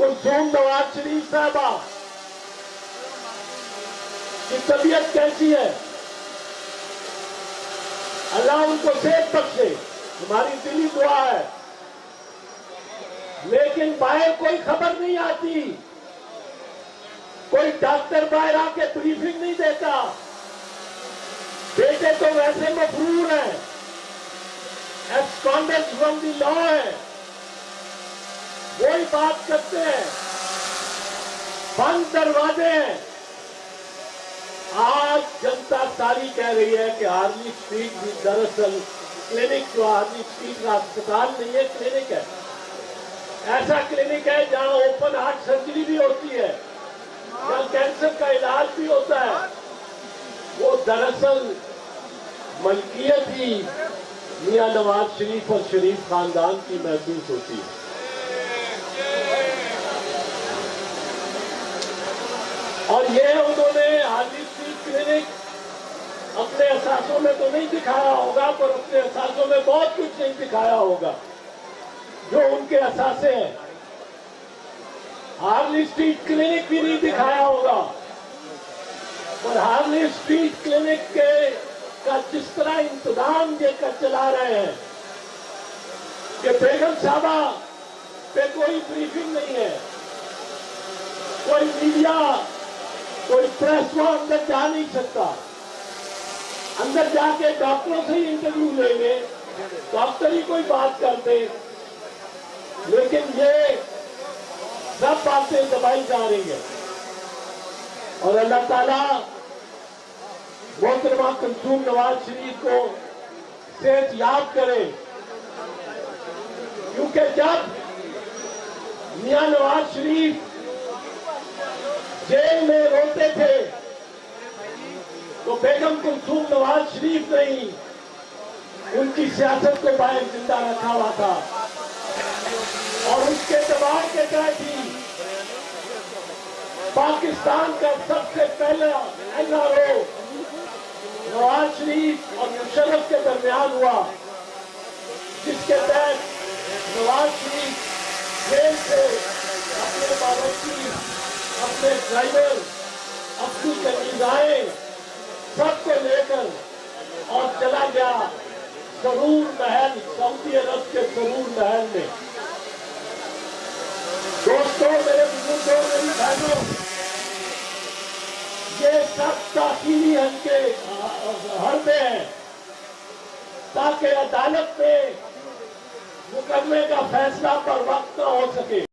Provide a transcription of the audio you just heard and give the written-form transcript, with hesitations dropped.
कुलसूम नवाज शरीफ साहबा की तबीयत कैसी है? अल्लाह उनको सेहत बख्शे, हमारी दिली दुआ है। लेकिन बाहर कोई खबर नहीं आती, कोई डॉक्टर बाहर आके ब्रीफिंग नहीं देता। बेटे तो वैसे मफरूर हैं, एब्सकॉन्डेड फ्रॉम द लॉ है, वही बात करते हैं, बंद दरवाजे हैं। आज जनता सारी कह रही है कि हार्ली स्ट्रीट भी दरअसल क्लिनिक, जो हार्ली स्ट्रीट का अस्पताल नहीं है, क्लिनिक है। ऐसा क्लिनिक है जहां ओपन हार्ट सर्जरी भी होती है, जहां कैंसर का इलाज भी होता है। वो दरअसल मलकियत ही मियां नवाज शरीफ और शरीफ खानदान की महसूस होती है। और ये उन्होंने हार्ली स्ट्रीट क्लिनिक अपने असासों में तो नहीं दिखाया होगा, पर अपने असासों में बहुत कुछ नहीं दिखाया होगा जो उनके असासे हैं। हार्ली स्ट्रीट क्लिनिक भी नहीं दिखाया होगा, पर हार्ली स्ट्रीट क्लिनिक का जिस तरह इंतजाम ये कर चला रहे हैं कि बेगम साहबा पे कोई ब्रीफिंग नहीं है, कोई मीडिया, कोई प्रेस वो अंदर जा नहीं सकता। अंदर जाके डॉक्टरों से ही इंटरव्यू लेंगे, डॉक्टर ही कोई बात करते, लेकिन ये सब बातें दबाई जा रही है। और अल्लाह ताला मोहतरमा कुलसूम नवाज शरीफ को सेहत याब करे, क्योंकि जब मियां नवाज शरीफ जेल में रोते थे तो बेगम कुलसूम नवाज शरीफ ने ही उनकी सियासत को बाहर जिंदा रखा हुआ था और उसके दबाव के तहत ही पाकिस्तान का सबसे पहला NRO नवाज शरीफ और मुशर्रफ के दरमियान हुआ, जिसके तहत नवाज शरीफ जेल से अपने बावर्ची, अपने ड्राइवर, अपनी कनीज़ाएं सबको लेकर और चला गया सरूर महल, सऊदी अरब के सरूर महल में। दोस्तों, मेरे बुजुर्गों, मेरी बहनों, ये सब ताकीदी हरबे हैं ताकि अदालत में मुकदमे का फैसला पर वक्त न हो सके।